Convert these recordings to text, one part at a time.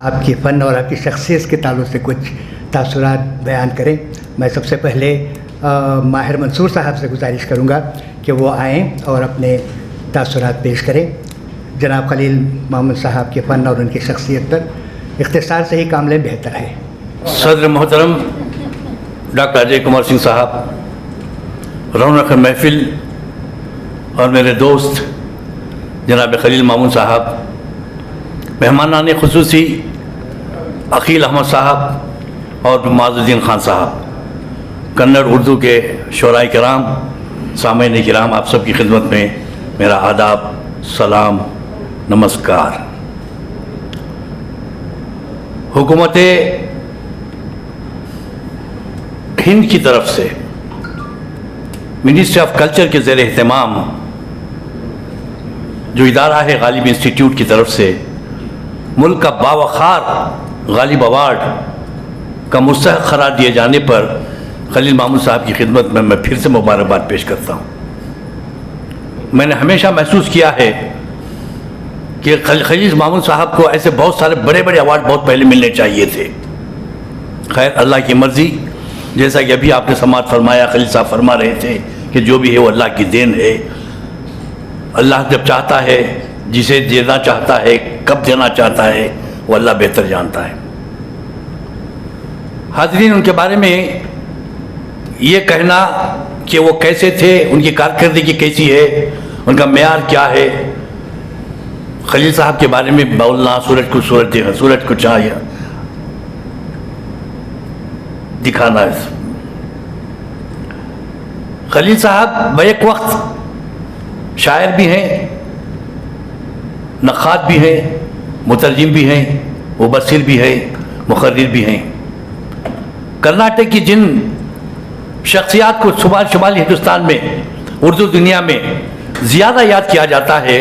आपके फ़न और आपकी शख्सियत के ताल्लुक़ से कुछ तासुरात बयान करें। मैं सबसे पहले माहिर मंसूर साहब से गुजारिश करूँगा कि वो आएँ और अपने तासुरात पेश करें। जनाब खलील मोहम्मद साहब के फ़न और उनकी शख्सियत पर इख्तिसार से ही काम लें, बेहतर है। सदर मोहतरम डॉक्टर अजय कुमार सिंह साहब, रौनक महफिल और मेरे दोस्त जनाब खलील मामून साहब, मेहमानान खुसूसी अकील अहमद साहब और माजुद्दीन खान साहब, कन्नड़ उर्दू के शोराए किराम, सामईन किराम, आप सबकी खिदमत में मेरा आदाब, सलाम, नमस्कार। हुकूमत हिंद की तरफ से मिनिस्ट्री ऑफ कल्चर के ज़ेर एहतमाम जो इदारा है गालिब इंस्टीट्यूट की तरफ से मुल्क का बावखार गालिब अवार्ड का मुस्तहक़ करार दिए जाने पर खलील मामून साहब की खिदमत में मैं फिर से मुबारकबाद पेश करता हूँ। मैंने हमेशा महसूस किया है कि खलील मामून साहब को ऐसे बहुत सारे बड़े बड़े अवार्ड बहुत पहले मिलने चाहिए थे। खैर, अल्लाह की मर्ज़ी, जैसा कि अभी आपने समाअत फरमाया, खलील साहब फरमा रहे थे कि जो भी है वो अल्लाह की देन है। अल्लाह जब चाहता है, जिसे देना चाहता है, कब देना चाहता है, वो अल्लाह बेहतर जानता है। हाज़रीन, उनके बारे में ये कहना कि वो कैसे थे, उनकी कारकर्दगी कैसी है, उनका मेयार क्या है, खलील साहब के बारे में बोलना सूरज को चाहिए दिखाना है। खलील साहब बैक वक्त शायर भी हैं, नक़ाद भी हैं, मुतरजिम भी हैं, मुबस्सिर भी हैं, मुखर्रिर भी हैं। कर्नाटक की जिन शख्सियात को शुमाली हिंदुस्तान में, उर्दू दुनिया में ज़्यादा याद किया जाता है,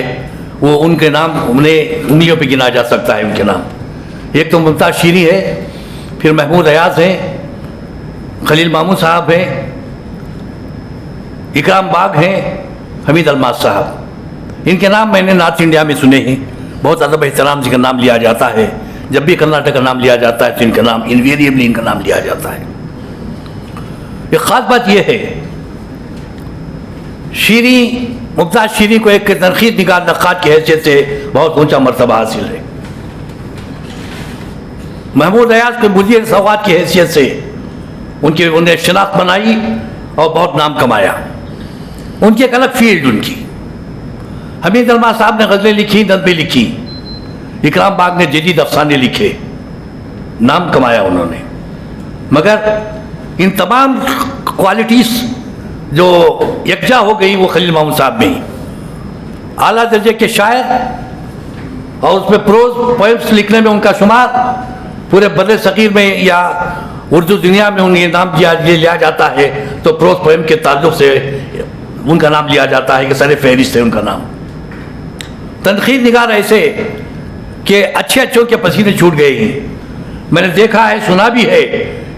वो उनके नाम उन्हें उंगलियों पे गिना जा सकता है। उनके नाम एक तो मुमताज़ शीरी है, फिर महमूद अयाज हैं, खलील मामून साहब हैं, इकराम बाग हैं, हमीद अल्मास साहब। इनके नाम मैंने नॉर्थ इंडिया में सुने हैं, बहुत अदब एहतराम से इनका नाम लिया जाता है। जब भी कर्नाटक का नाम लिया जाता है तो इनका नाम इनवेरिएबली इनका नाम लिया जाता है। एक ख़ास बात यह है, शीरी, मुमताज़ शीरी को एक तनक़ीद निगाह नक़ाद की हैसियत से बहुत ऊंचा मर्तबा हासिल है। महमूद अयाज को मुदीर सौगात की हैसियत से उन्हें शनाख्त बनाई और बहुत नाम कमाया। उनकी एक अलग फील्ड उनकी। हमीद अल्मास साहब ने गज़लें लिखी, नज़में लिखी, इकराम बाग ने जदीद अफसाने लिखे, नाम कमाया उन्होंने। मगर इन तमाम क्वालिटीज़ जो यकजा हो गई वो खलील मामून साहब में ही। आला दर्जे के शायर और उसमें प्रोज पोएम्स लिखने में उनका शुमार पूरे बर्रे सग़ीर में या उर्दू दुनिया में उन्हें नाम लिया जाता है तो प्रोज पोएम के ताल्लुक से उनका नाम लिया जाता है कि सर फहरिस्त है उनका नाम। तनक़ीद निगार ऐसे कि अच्छे अच्छों के पसीने छूट गए हैं। मैंने देखा है, सुना भी है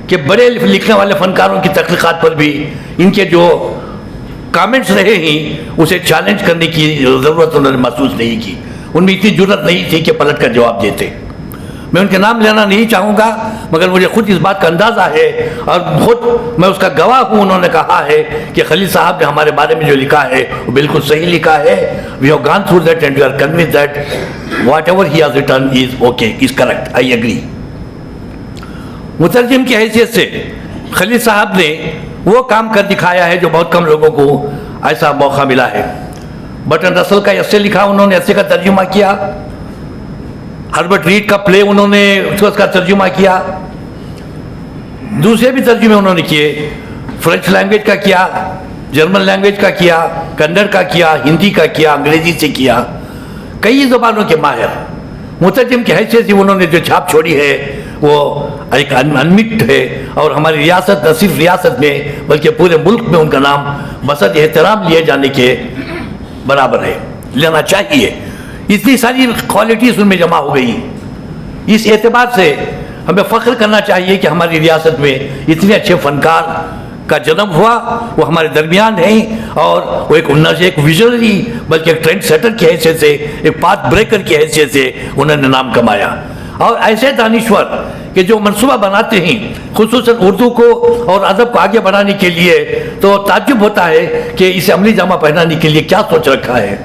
कि बड़े लिखने वाले फ़नकारों की तख्लीक़ात पर भी इनके जो कमेंट्स रहे हैं उसे चैलेंज करने की ज़रूरत उन्होंने महसूस नहीं की। उनमें इतनी जुर्रत नहीं थी कि पलट कर जवाब देते। मैं उनके नाम लेना नहीं चाहूँगा, मगर मुझे खुद इस बात का अंदाज़ा है और खुद मैं उसका गवाह हूँ। उन्होंने कहा है कि खलील साहब ने हमारे बारे में जो लिखा है वो बिल्कुल सही लिखा है। We have gone through that and we are convinced that whatever he has written is okay, is correct, I agree. मुतरजिम की हैसियत से खलील साहब ने वो काम कर दिखाया है जो बहुत कम लोगों को ऐसा मौका मिला है। बटन रसल का ऐसे लिखा उन्होंने, ऐसे का तर्जुमा किया। हर्बर्ट रीड का प्ले उन्होंने उसका तर्जुमा किया। दूसरे भी तर्जुमे उन्होंने किए, फ्रेंच लैंग्वेज का किया, जर्मन लैंग्वेज का किया, कन्नड़ का किया, हिंदी का किया, अंग्रेजी से किया, कई ज़बानों के माहिर। मुतरजिम की हैसियत से उन्होंने जो छाप छोड़ी है वो एक अनमिट है और हमारी रियासत, न सिर्फ रियासत में बल्कि पूरे मुल्क में उनका नाम बसत एहतराम लिए जाने के बराबर है, लेना चाहिए। इतनी सारी क्वालिटीज़ उनमें जमा हो गई। इस एतबार से हमें फ़ख्र करना चाहिए कि हमारी रियासत में इतने अच्छे फ़नकार का जन्म हुआ, वो हमारे दरमियान हैं और वो एक न एक विजनरी बल्कि एक ट्रेंड सेटर की हैसियत से, एक पाथ ब्रेकर की हैसियत से उन्होंने नाम कमाया। और ऐसे दानिश्वर कि जो मनसूबा बनाते हैं खुसूसन उर्दू को और अदब को आगे बढ़ाने के लिए, तो ताज्जुब होता है कि इसे अमली जामा पहनाने के लिए क्या सोच रखा है।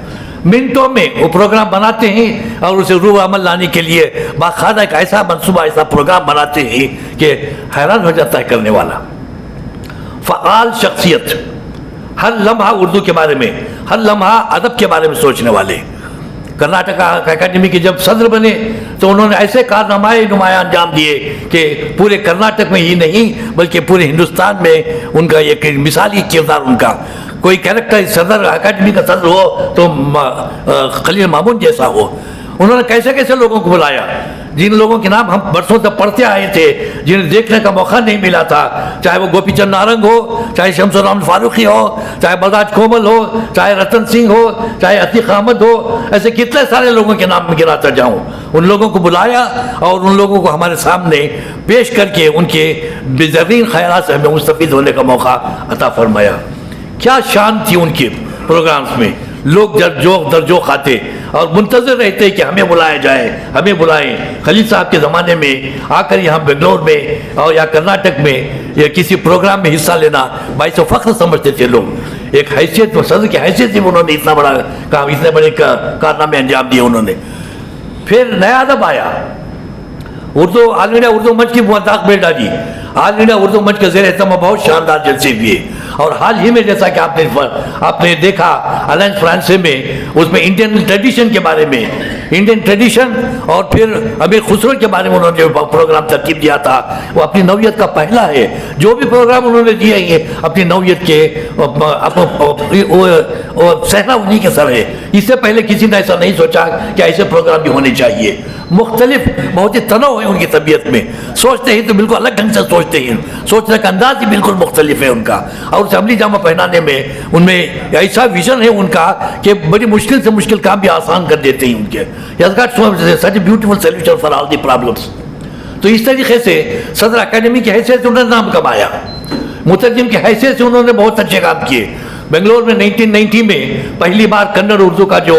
मिनटों में वो प्रोग्राम बनाते हैं और उसे रूह अमल लाने के लिए बाकायदा एक ऐसा मनसूबा, ऐसा प्रोग्राम बनाते हैं कि हैरान हो जाता है करने वाला। फ़आल शख्सियत, हर लम्हा उर्दू के बारे में, हर लम्हा अदब के बारे में सोचने वाले। कर्नाटक अकादमी के जब सदर बने तो उन्होंने ऐसे कारनामाए नुमाया अंजाम दिए कि पूरे कर्नाटक में ही नहीं बल्कि पूरे हिंदुस्तान में उनका एक मिसाली किरदार, उनका कोई कैरेक्टर सदर अकादमी का सदर हो तो खलील मामून जैसा हो। उन्होंने कैसे कैसे लोगों को बुलाया, जिन लोगों के नाम हम बरसों से पढ़ते आए थे, जिन्हें देखने का मौका नहीं मिला था, चाहे वो गोपीचंद नारंग हो, चाहे शमसुर फारूकी हो, चाहे बलराज कोमल हो, चाहे रतन सिंह हो, चाहे अतीक अहमद हो, ऐसे कितने सारे लोगों के नाम में गिनाता जाऊं। उन लोगों को बुलाया और उन लोगों को हमारे सामने पेश करके उनके बेहतरीन ख्यालात से हमें मुस्तफीद होने का मौका अता फरमाया। क्या शान थी उनके प्रोग्राम्स में, लोग दरजो खाते और मुंतजर रहते कि हमें बुलाया जाए, हमें बुलाएं। खलील साहब के ज़माने में आकर यहाँ बेंगलोर में और या कर्नाटक में या किसी प्रोग्राम में हिस्सा लेना बाइस फ़ख्र समझते थे लोग। एक हैसियत, सदर की हैसियत से उन्होंने इतना बड़ा काम, इतने बड़े कारनामे अंजाम दिए उन्होंने। फिर नया अदब आया, उर्दू ऑल इंडिया उर्दू मंच की मुआदाक बेल डाली। ऑल इंडिया उर्दू मंच के ज़ेर एहतमाम बहुत शानदार जलसे हुए और हाल ही में जैसा कि आपने देखा अलायंस फ्रांस में, उसमें इंडियन ट्रेडिशन के बारे में, इंडियन ट्रेडिशन और फिर अमीर खुसरो के बारे में उन्होंने जो प्रोग्राम तरतीब दिया था वो अपनी नौयत का पहला है। जो भी प्रोग्राम उन्होंने दिए हैं अपनी नौयत के सहरा उन्हीं के सर है। इससे पहले किसी ने ऐसा नहीं सोचा कि ऐसे प्रोग्राम भी होने चाहिए। मुख्तलिफ बहुत ही तनव है उनकी तबीयत में, सोचते हैं तो बिल्कुल अलग ढंग से सोचते हैं, सोचने का अंदाज ही बिल्कुल मुख्तलिफ है उनका। और उसे अमली जामा पहनाने में उनमें ऐसा विजन है उनका कि बड़ी मुश्किल से मुश्किल काम भी आसान कर देते हैं उनके। Such beautiful solution for all the problems. तो इस तरीके से सदर अकादमी की हैसियत से उन्होंने नाम कमाया, मुतरजिम की हैसियत से उन्होंने बहुत अच्छे काम किए। बेंगलोर में 1990 में पहली बार कन्नड़ उर्दू का जो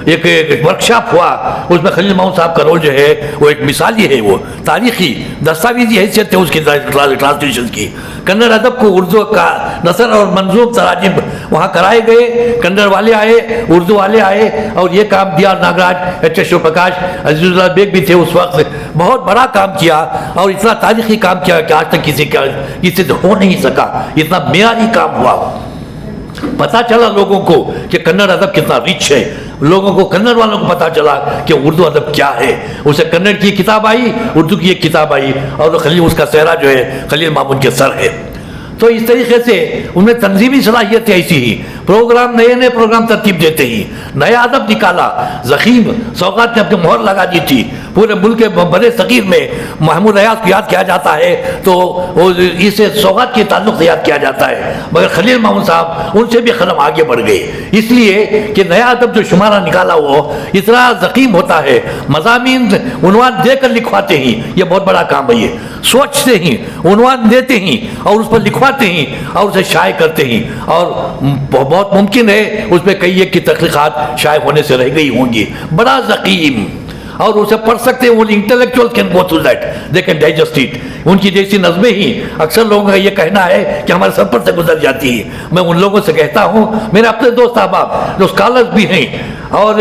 एक वर्कशॉप हुआ उसमें खलील मामून साहब का रोल जो है वो एक मिसाली है, वो तारीखी दस्तावेजी हैसियत है उसकी ट्रांसलेशन की। कन्नड़ अदब को उर्दू का नसर और मंजूम तराजिम वहाँ कराए गए, कन्नड़ वाले आए, उर्दू वाले आए और ये काम दिया नागराज, एच एस शिवप्रकाश, अजीजुल्लाह बेग भी थे उस वक्त। बहुत बड़ा काम किया और इतना तारीखी काम किया कि आज तक किसी से हो नहीं सका, इतना मेयारी काम हुआ। पता चला लोगों को कि कन्नड़ अदब कितना रिच है, लोगों को, कन्नड़ वालों को पता चला कि उर्दू अदब क्या है। उसे कन्नड़ की किताब आई, उर्दू की एक किताब आई और खलील, उसका सेहरा जो है खलील मामून के सर है। तो इस तरीके से उनमें तंजीमी सलाहियत ऐसी ही, प्रोग्राम नए प्रोग्राम तरतीब देते ही, नया अदब निकाला। ज़ख़ीम सौगात ने अपनी मोहर लगा दी थी। पूरे मुल्क के बड़े सग़ीर में महमूद रियाज को याद किया जाता है तो इसे सौगात के ताल्लुक़ से याद किया जाता है, मगर खलील मामून साहब उनसे भी कदम आगे बढ़ गए, इसलिए कि नया अदब जो शुमारा निकाला वो इतना ज़ख़ीम होता है। मज़ामीन उन्वान देकर लिखवाते ही, ये बहुत बड़ा काम है। ये सोचते ही, उन्वान देते ही और उस पर लिखवाते ही और उसे शाये करते ही, और बहुत मुमकिन है उसमें कई एक की तहक़ीक़ात शाये होने से रह गई होंगी। बड़ा ज़ख़ीम, और उसे पढ़ सकते हैं, वो intellectual can go through that, they can digest it. उनकी जैसी नज़में ही अक्सर लोगों का ये कहना है कि हमारे सर पर से गुजर जाती है। मैं उन लोगों से कहता हूँ, मेरे अपने दोस्त अहबाब जो स्कॉलर्स भी हैं और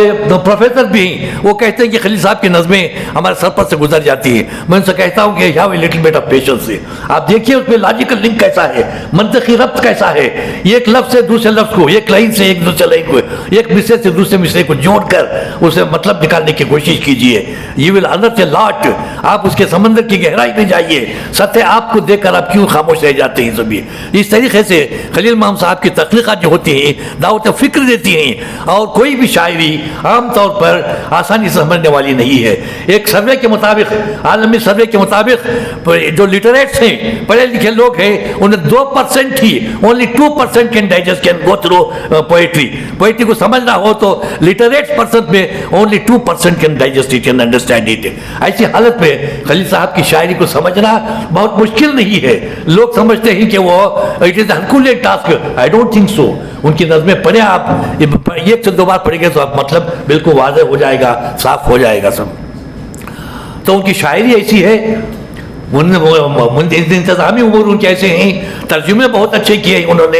प्रोफेसर भी हैं, वो कहते हैं कि खलील साहब की नज़में हमारे सर पर से गुजर जाती है। मैं उनसे कहता हूँ कि have a little bit of patience से, आप देखिए उसमें लॉजिकल लिंक कैसा है, मंतकी रब्त कैसा है, एक लफ्ज़ से दूसरे लफ्ज़ को, एक लाइन से एक दूसरे लाइन को, एक मिसरे से दूसरे मिसरे को जोड़कर उसे मतलब निकालने की कोशिश कीजिए। You will another lot. आप उसके समंदर की गहराई में जाइए, सत्य आपको देखकर आप क्यों खामोश रह जाते हैं सभी। इस तरीके से खलील मामून साहब की तख्लीक़ात जो होती हैं दावत फिक्र देती हैं, और कोई भी शायरी आमतौर पर आसानी से समझने वाली नहीं है। एक सर्वे के मुताबिक, आलमी सर्वे के मुताबिक जो लिटरेट्स हैं, पढ़े लिखे लोग हैं, उन्हें 2% ही, only 2% can digest, can go through poetry. Poetry को समझना हो तो लिटरेट पर्सन में only 2% can digest it, can understand it. ऐसी हालत में खलील साहब की शायरी को समझना बहुत मुश्किल नहीं है। लोग समझते हैं कि वो it is herculean task, I don't think so. उनकी नज़में पढ़े आप, एक से दो बार पढ़ेंगे तो आप मतलब बिल्कुल वाज़ेह हो जाएगा, साफ हो जाएगा सब। तो उनकी शायरी ऐसी है, इंतजामी उम्र उनके ऐसे हैं, तर्जुमे बहुत अच्छे किए हैं उन्होंने,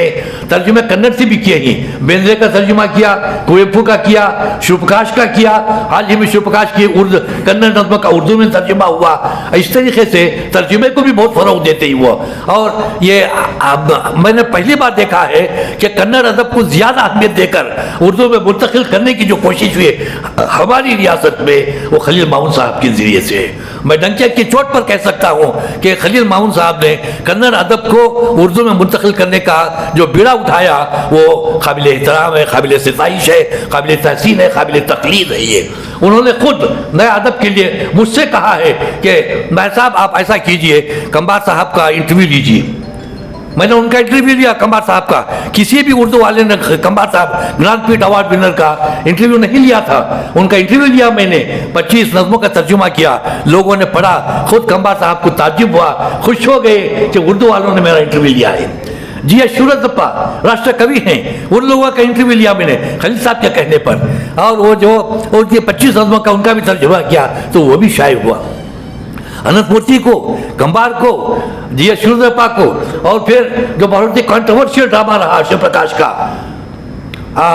तर्जुमे कन्नड़ से भी किए हैं, बेंद्रे का तर्जुमा किया, कुवेंपु का किया, शिवप्रकाश का किया, हाल ही में शिवप्रकाश की कन्नड़ नज़्म का उर्दू में तर्जुमा हुआ। इस तरीके से तर्जुमे को भी बहुत फ़रोग़ देते ही हुआ। और ये मैंने पहली बार देखा है कि कन्नड़ अदब को ज़्यादा अहमियत देकर उर्दू में मुंतकिल करने की जो कोशिश हुई हमारी रियासत में, वो खलील मामून साहब के ज़रिए से। मैं डंके की चोट पर कह सकता हूँ कि खलील मामून साहब ने कन्नड़ अदब को उर्दू में मुंतकिल करने का जो बीड़ा उठाया वो काबिल एहतराम है, काबिल सिताइश है, काबिल तहसीन है, काबिल तकलीद है। ये उन्होंने खुद नए अदब के लिए मुझसे कहा है कि भाई साहब आप ऐसा कीजिए, कम्बार साहब का इंटरव्यू लीजिए। मैंने उनका इंटरव्यू लिया, कम्बार साहब का। किसी भी उर्दू वाले ने कम्बार साहब ज्ञानपीठ अवार्ड विनर का इंटरव्यू नहीं लिया था, उनका इंटरव्यू लिया मैंने। 25 नज़्मों का तर्जुमा किया, लोगों ने पढ़ा, खुद कम्बार साहब को ताज्जुब हुआ, खुश हो गए कि उर्दू वालों ने मेरा इंटरव्यू लिया है। जी सूरजप्पा राष्ट्र कवि हैं, उन लोगों का इंटरव्यू लिया मैंने खलील साहब के कहने पर, और वो जो उनके 25 नज़्मों का उनका भी तर्जुमा किया तो वो भी शाये हुआ। अनंत मूर्ति को, कम्बार को, जी सूरजप्पा को, और फिर जो बहुत ही कंट्रोवर्शियल ड्रामा रहा शिवप्रकाश का,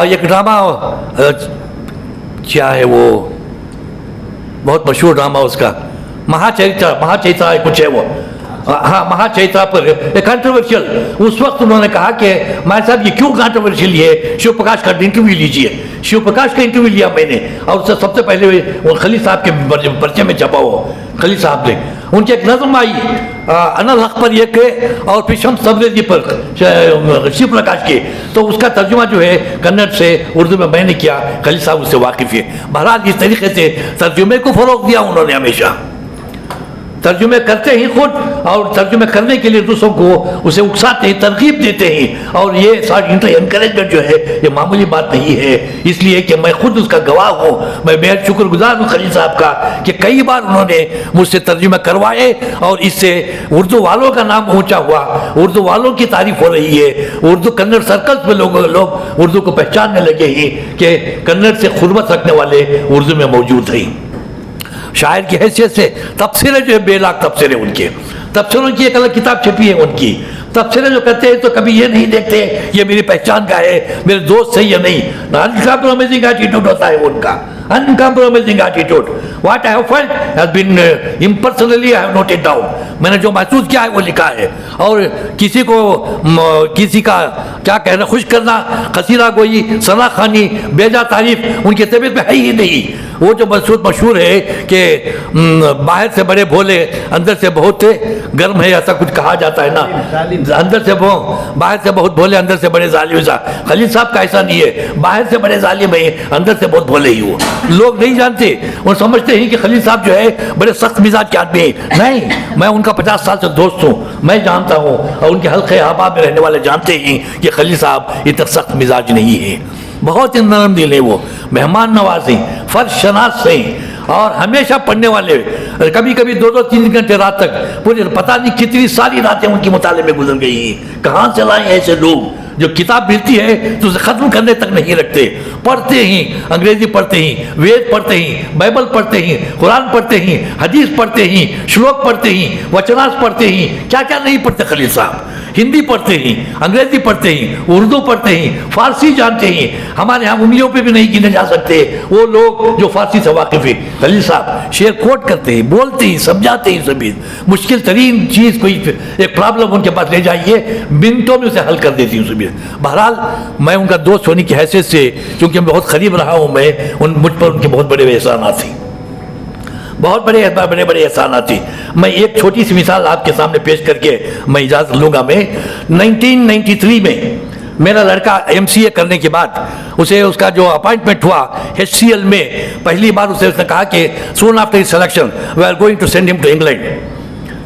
एक ड्रामा क्या है वो, बहुत मशहूर ड्रामा उसका, महाचैत्र कुछ है वो, हाँ महाचैत्रा पर कंट्रोवर्शियल। उस वक्त उन्होंने कहा कि भाई साहब ये क्यों कंट्रोवर्शियल है, शिवप्रकाश का इंटरव्यू लीजिए। शिवप्रकाश का इंटरव्यू लिया मैंने, और उससे सबसे पहले वो खलील साहब के पर्चे में छपा हो, खलील साहब ने उनकी एक नज़्म आई अनल हक पर एक है, और फिर शम्स तबरेज़ी पर शिवप्रकाश की, तो उसका तर्जुमा जो है कन्नड़ से उर्दू में मैंने किया। खलील साहब उससे वाकिफ़ है। बहरहाल इस तरीके से तर्जुमे को फ़रोग़ दिया उन्होंने हमेशा। तर्जुमे करते ही खुद, और तर्जुमे करने के लिए दूसरों को उसे उकसाते हैं, तरकीब देते हैं, और ये सारी इनकरेजमेंट जो है ये मामूली बात नहीं है। इसलिए कि मैं खुद उसका गवाह हूँ, मैं बेहद शुक्रगुजार हूँ खलील साहब का कि कई बार उन्होंने मुझसे तर्जुमे करवाए, और इससे उर्दू वालों का नाम ऊँचा हुआ, उर्दू वालों की तारीफ हो रही है। उर्दू कन्नड़ सर्कल्स में लोग उर्दू को पहचानने लगे हैं कि कन्नड़ से खुरबत रखने वाले उर्दू में मौजूद हैं। शायर की हैसियत से तफसीरें जो है बेलाग तफसीरें उनके, तफसीरों की एक अलग किताब छपी है उनकी। तफसीरें जो कहते हैं तो कभी ये नहीं देखते ये मेरी पहचान का है, मेरे दोस्त है या नहीं। अनकॉम्प्रोमाइजिंग एटीट्यूड होता है उनका, uncompromising attitude. What I have felt has been impersonally I have noted down. मैंने जो महसूस किया है वो लिखा है, और किसी को किसी का क्या कहना, खुश करना, कसीरा गोई, सना खानी, बेजा तारीफ उनकी तबीयत में है ही नहीं। वो जो मशहूर है कि बाहर से बड़े भोले अंदर से बहुत गर्म है, ऐसा कुछ कहा जाता है ना, अंदर से बाहर से बहुत भोले अंदर से बड़े जालिम। खलील साहब का ऐसा नहीं है, बाहर से बड़े जालिम है, अंदर से बहुत भोले ही वो। लोग नहीं जानते, वो समझते हैं कि खलील साहब जो है बड़े सख्त मिजाज के आदमी है। नहीं, मैं उनका 50 साल से दोस्त हूँ, मैं जानता हूँ, और उनके हल्के अहबाब में रहने वाले जानते हैं कि खलील साहब इतना सख्त मिजाज नहीं है। बहुत ही नरम दिल है वो, मेहमान नवाज हैं, फर्ज शनास हैं, और हमेशा पढ़ने वाले। कभी कभी 2-3 घंटे रात तक, पूरी पता नहीं कितनी सारी रातें उनकी मुताले में गुजर गई हैं। कहाँ से लाए ऐसे लोग जो किताब मिलती है तो उसे ख़त्म करने तक नहीं रखते, पढ़ते ही, अंग्रेजी पढ़ते ही, वेद पढ़ते ही, बाइबल पढ़ते ही, कुरान पढ़ते ही, हदीस पढ़ते ही, श्लोक पढ़ते ही, वचनास पढ़ते ही, क्या क्या नहीं पढ़ते खलील साहब। हिंदी पढ़ते ही, अंग्रेजी पढ़ते ही, उर्दू पढ़ते ही, फारसी जानते ही। हमारे यहाँ उंगलियों पे भी नहीं गिने जा सकते वो लोग जो फारसी से वाकिफ़ है। खलील साहब शेर कोट करते हैं, बोलते ही, समझाते ही सभी। मुश्किल तरीन चीज़ कोई एक प्रॉब्लम उनके पास ले जाइए, मिनटों में उसे हल कर देती हूँ सभी। बहरहाल मैं उनका दोस्त होने की हैसियत से, क्योंकि मैं बहुत करीब रहा हूँ, मैं मुझ पर उनके बहुत बड़े एहसानात थी, बहुत बड़े एहसानात थी। मैं एक छोटी सी मिसाल आपके सामने पेश करके मैं इजाज़त लूँगा। मैं 1993 में मेरा लड़का MCA करने के बाद उसे उसका जो अपॉइंटमेंट हुआ HCL में, पहली बार उसने कहा कि soon after his selection we are going to send him to England,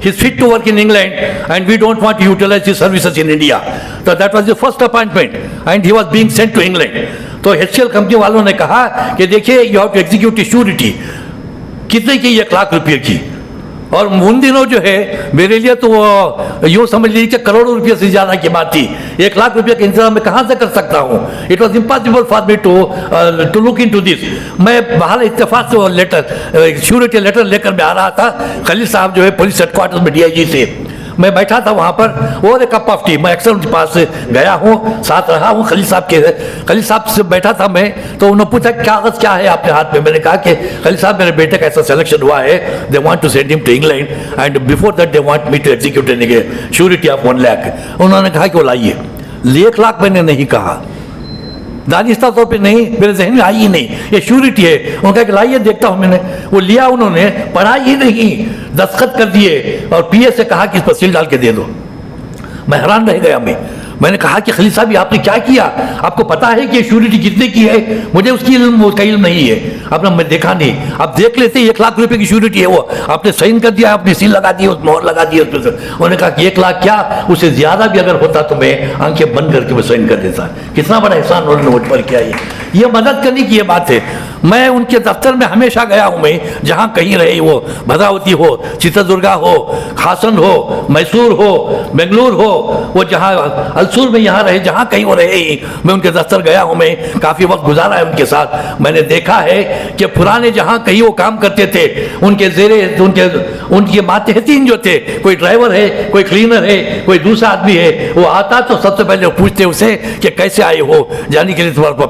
he is fit to work in England and we don't want to utilize his services in India. So that was the first appointment and he was being sent to England. तो HCL company वालों ने कहा कि देखिए you have to execute a surety। कितने की? 1 लाख रुपये की। और उन दिनों जो है मेरे लिए तो यूँ समझ लीजिए कि करोड़ों रुपये से ज़्यादा की बात थी। 1 लाख रुपये का इंतजाम मैं कहाँ से कर सकता हूँ? It was impossible for me to look into this. मैं बाहर इत्तेफाक से लेटर, श्योरिटी लेटर लेकर मैं आ रहा था। खलील साहब जो है पुलिस हेडक्वार्टर में DIG से, मैं बैठा था वहाँ पर और एक कप ऑफ टी, मैं अक्सर उनके पास गया हूँ, साथ रहा हूँ। खलील साहब से बैठा था मैं, तो उन्होंने पूछा कागज़ क्या है आपके हाथ में? मैंने कहा कि खलील साहब मेरे बेटे का ऐसा सिलेक्शन हुआ है, they want to send him to England and before that they want me to execute an surety of 1 lakh. उन्होंने कहा कि वो लाइए। 1 लाख मैंने नहीं कहा, दानिस्ता तौर पे नहीं, मेरे जहन में आई ही नहीं, ये श्योरिटी है। उन्होंने कहा कि लाइए देखता हूँ। मैंने वो लिया, उन्होंने पढ़ा ही नहीं, दस्तखत कर दिए और PA से कहा कि इस पर सील डाल के दे दो। मैं हैरान रह गया। मैंने कहा कि खलील साहब ये आपने क्या किया? आपको पता है कि श्योरिटी कितने की है? मुझे उसका इल्म नहीं है। आपने मैं देखा नहीं, आप देख लेते 1 लाख रुपए की श्योरिटी है, वो आपने साइन कर दिया, आपने सील लगा दी, उस मोहर लगा दी उस पर। उन्होंने कहा कि 1 लाख क्या, उससे ज्यादा भी अगर होता तो मैं आंखें बंद करके मैं साइन कर देता। कितना बड़ा एहसान उन्होंने मुझ पर किया। ये मदद करने की ये बात है। मैं उनके दफ्तर में हमेशा गया हूँ। मैं जहाँ कहीं रहे, वो भद्रावती हो, चित्रदुर्गा हो, हासन हो, मैसूर हो, बेंगलुरु हो, वो जहाँ अलसूर में यहाँ रहे, जहाँ कहीं वो रहे, मैं उनके दफ्तर गया हूँ। मैं काफ़ी वक्त गुजारा है उनके साथ। मैंने देखा है कि पुराने जहाँ कहीं वो काम करते थे, उनके जेरे उनके मातहतीन जो थे, कोई ड्राइवर है, कोई क्लीनर है, कोई दूसरा आदमी है, वो आता तो सबसे पहले वो पूछते उसे कि कैसे आए हो? जाने के लिए तुम्हारे पास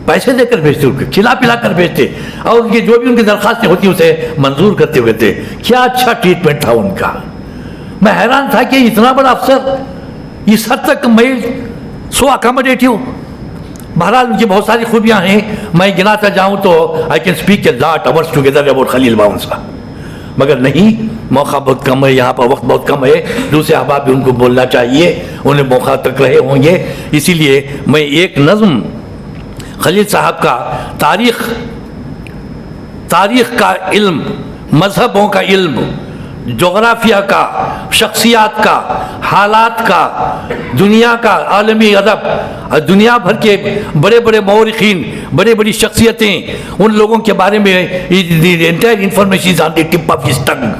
पैसे देकर भेजते, उनको खिला पिला कर भेजते, और उनकी जो भी उनकी दरखास्तें होती उसे मंजूर करते हुए थे। क्या अच्छा ट्रीटमेंट था उनका। मैं हैरान था कि इतना बड़ा अफसर इस हद तक मैं सो अकोमोडेटिव। बहरहाल उनकी बहुत सारी खूबियाँ हैं, मैं गिनाता जाऊँ तो I can speak a lot hours together about Khalil Bawan sahab, मगर नहीं, मौका बहुत कम है, यहाँ पर वक्त बहुत कम है। दूसरे अहबाब भी उनको बोलना चाहिए, उन्हें मौका तक रहे होंगे। इसीलिए मैं एक नज़्म खलील साहब का तारीख का इल्म, मजहबों का इल्म, जोग्राफिया का, शख्सियात का, हालात का, दुनिया का, आलमी अदब, दुनिया भर के बड़े बड़े मौरिखीन, बड़ी बड़ी शख्सियतें, उन लोगों के बारे में entire information on the tip of his टंग।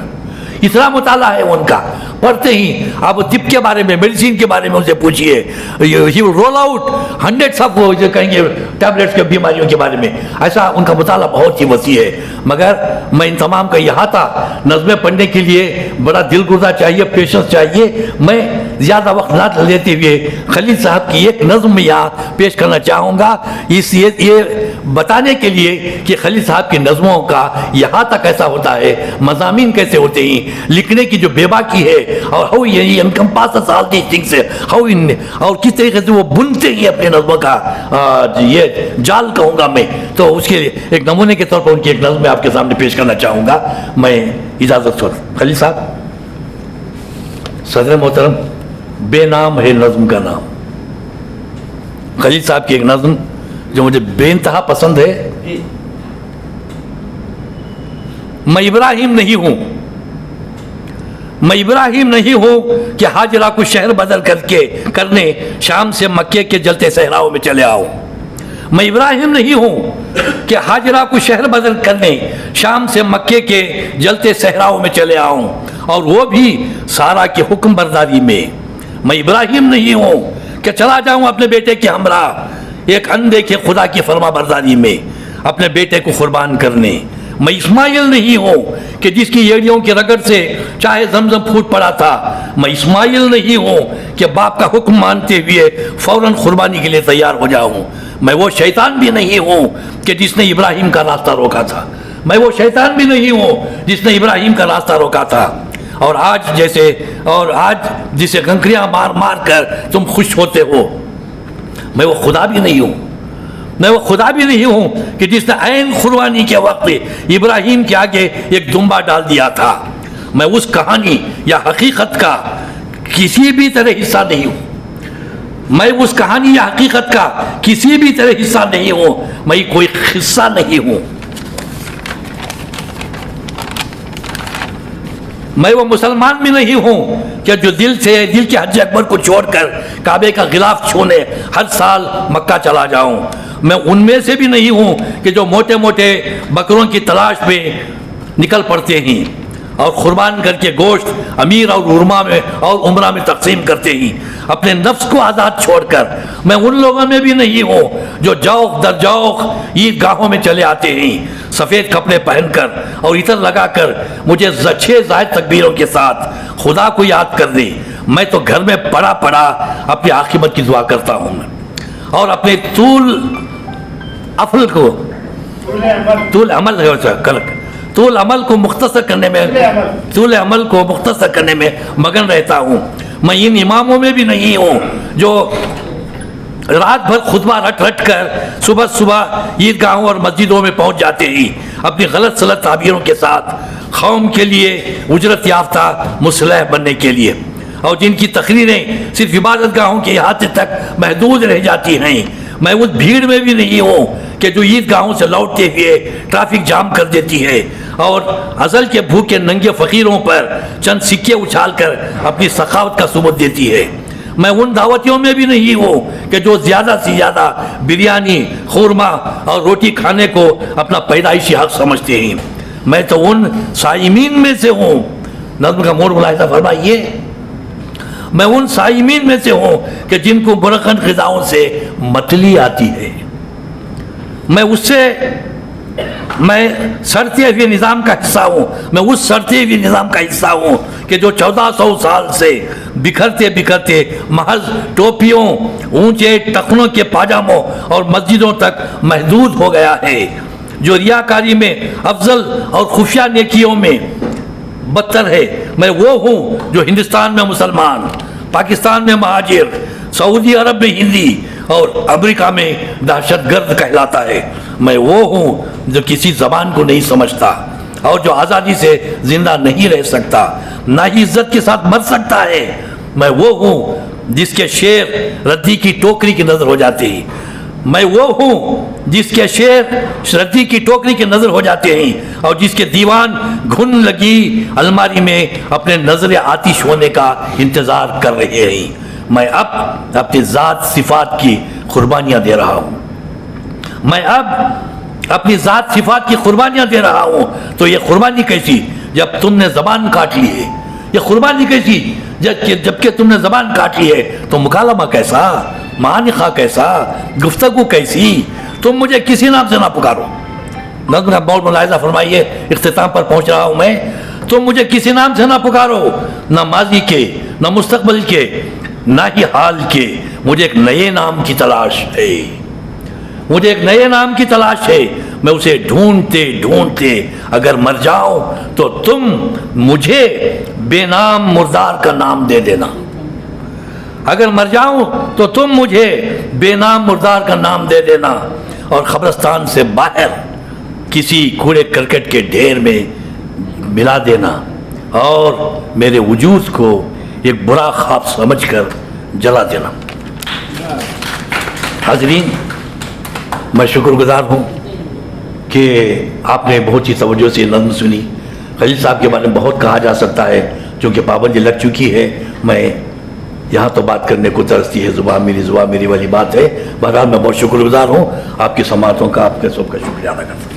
इतना मुताला है उनका। पढ़ते ही आप तिब के बारे में, मेडिसिन के बारे में उनसे पूछिए, he will roll out hundreds of जो कहेंगे टैबलेट्स के बीमारियों के बारे में। ऐसा उनका मुताला बहुत ही वसी है। मगर मैं इन तमाम का यहाँ था, नज़में पढ़ने के लिए बड़ा दिलगुर्दा चाहिए, पेशेंस चाहिए। मैं ज़्यादा वक्त ना लेते हुए खलील साहब की एक नज़्म में यहाँ पेश करना चाहूँगा, ये बताने के लिए कि खलील साहब की नज़मों का यहाँ तक ऐसा होता है, मज़ामीन कैसे होते हैं, लिखने की जो बेबाकी है, और हाउ ये encompasses all these things, how in, और किस तरीके से वो बुनते हैं अपने नज़्मों का ये जाल कहूँगा मैं। तो उसके एक नमूने के तौर पर उनकी एक नज़्म मैं आपके सामने पेश करना चाहूँगा। मैं इजाज़त चाहूँ। खलील साहब, सदर मोहतरम, बेनाम है नज़्म का नाम। खलील साहब की एक नज़्म जो मुझे बेइंतहा पसंद है। मैं इब्राहिम नहीं हूं कि हाजरा को शहर बदल करने शाम से मक्के के जलते सहराओं में चले आओ। मैं इब्राहिम नहीं हूं कि हाजरा को शहर बदल करने शाम से मक्के के जलते सहराओं में चले आऊं, और वो भी सारा के हुक्म बरदारी में। मैं इब्राहिम नहीं हूं कि चला जाऊं अपने बेटे के हमरा एक अंधे के खुदा की फरमा बरदारी में, अपने बेटे को कुर्बान करने। मैं इस्माइल नहीं हूँ कि जिसकी एड़ियों की रगड़ से चाहे जमजम फूट पड़ा था। मैं इस्माइल नहीं हूँ कि बाप का हुक्म मानते हुए फौरन कुर्बानी के लिए तैयार हो जाऊँ। मैं वो शैतान भी नहीं हूँ कि जिसने इब्राहिम का रास्ता रोका था। मैं वो शैतान भी नहीं हूँ जिसने इब्राहिम का रास्ता रोका था। और आज जिसे कंकरियाँ मार मार कर तुम खुश होते हो, मैं वो खुदा भी नहीं हूँ कि जिसने ऐन कुर्बानी के वक्त इब्राहिम के आगे एक दुम्बा डाल दिया था। मैं उस कहानी या हकीकत का किसी भी तरह हिस्सा नहीं हूँ। मैं उस कहानी या हकीकत का किसी भी तरह हिस्सा नहीं हूँ। मैं कोई हिस्सा नहीं हूँ। मैं वो मुसलमान भी नहीं हूँ कि जो दिल के हज अकबर को छोड़कर काबे का गिलाफ छूने हर साल मक्का चला जाऊँ। मैं उनमें से भी नहीं हूँ कि जो मोटे मोटे बकरों की तलाश में निकल पड़ते हैं और कुर्बान करके गोश्त अमीर और उमरा में तकसीम करते ही अपने नफ्स को आज़ाद छोड़कर मैं उन लोगों में भी नहीं हूँ जो जौक दर जौक ईदगाहों में चले आते हैं सफ़ेद कपड़े पहनकर और इतर लगाकर मुझे 6 जायद तकबीरों के साथ खुदा को याद कर दे। मैं तो घर में पड़ा पड़ा अपनी आखिरत की दुआ करता हूँ और अपने तूल अमल को मुख्तसर करने में मगन रहता हूँ। मैं इन इमामों में भी नहीं हूँ जो रात भर खुतबा रट रट कर सुबह सुबह ईदगाहों और मस्जिदों में पहुँच जाते ही अपनी गलत सलत ताबीरों के साथ कौम के लिए उजरत याफ्ता मुसलह बनने के लिए, और जिनकी तकरीरें सिर्फ इबादत गाहों के अहाते तक महदूद रह जाती हैं। मैं उस भीड़ में भी नहीं हूँ कि जो ईदगाहों से लौटते हुए ट्रैफिक जाम कर देती है और अज़ल के भूखे नंगे फ़कीरों पर चंद सिक्के उछाल कर अपनी सखावत का सबूत देती है। मैं उन दावतियों में भी नहीं हूँ कि जो ज़्यादा से ज़्यादा बिरयानी खुरमा और रोटी खाने को अपना पैदाइशी हक समझते हैं। मैं तो उन साइमीन में से हूँ, नज़्म का मोड़ मुलाहिज़ा फरमाइए, मैं उन साइमीन में से हूँ कि जिनको बुरकन ग़िज़ाओं से मतली आती है। मैं सड़ते हुए निज़ाम का हिस्सा हूँ, मैं उस सड़ते हुए निज़ाम का हिस्सा हूँ कि जो 1400 साल से बिखरते बिखरते महज टोपियों, ऊंचे टखनों के पाजामों और मस्जिदों तक महदूद हो गया है, जो रियाकारी में अफजल और खुफिया नेकियों में बदतर है। मैं वो हूँ जो हिंदुस्तान में मुसलमान, पाकिस्तान में महाजिर, सऊदी अरब में हिंदी और अमेरिका में दहशतगर्द कहलाता है। मैं वो हूँ जो किसी ज़बान को नहीं समझता और जो आज़ादी से ज़िंदा नहीं रह सकता, ना ही इज्जत के साथ मर सकता है। मैं वो हूँ जिसके शेर रद्दी की टोकरी की नज़र हो जाती है। मैं वो हूँ जिसके शेर रद्दी की टोकरी की नज़र हो जाते हैं और जिसके दीवान घुन लगी अलमारी में अपने नज़र आतिश होने का इंतज़ार कर रहे हैं। मैं अब अपनी ज़ात सिफात की कुर्बानियाँ दे रहा हूँ। मैं अब अपनी ज़ात सिफात की कुर्बानियाँ दे रहा हूँ। तो ये कुर्बानी कैसी जब तुमने ज़बान काट ली है? ये कुर्बानी कैसी जबकि तुमने ज़बान काट ली है? तो मुकालमा कैसा, मानिखा कैसा, गुफ्तगू कैसी? तुम मुझे किसी नाम से ना पुकारो। नज़्म का मौल मुलाहिज़ा फरमाइए, इख्तिताम पर पहुँच रहा हूँ मैं। तुम मुझे किसी नाम से ना पुकारो, ना माजी के, ना मुस्तकबल के, ना ही हाल के। मुझे एक नए नाम की तलाश है, मुझे एक नए नाम की तलाश है। मैं उसे ढूंढते ढूंढते अगर मर जाऊं तो तुम मुझे बेनाम मुर्दार का नाम दे देना। अगर मर जाऊं तो तुम मुझे बेनाम मुर्दार का नाम दे देना और कब्रिस्तान से बाहर किसी कूड़े करकट के ढेर में मिला देना और मेरे वजूद को एक बुरा ख्वाब समझकर जला देना। हाज़रीन, मैं शुक्रगुजार हूँ कि आपने बहुत ही तवज्जो से नज़्म सुनी। खलील साहब के बारे में बहुत कहा जा सकता है, चूँकि पाबंदी लग चुकी है। मैं यहाँ तो बात करने को तरसती है, ज़ुबान मेरी वाली बात है। बहरहाल मैं बहुत शुक्रगुजार हूँ आपकी समातों का, आपके सबका शुक्रिया अदा करता हूँ।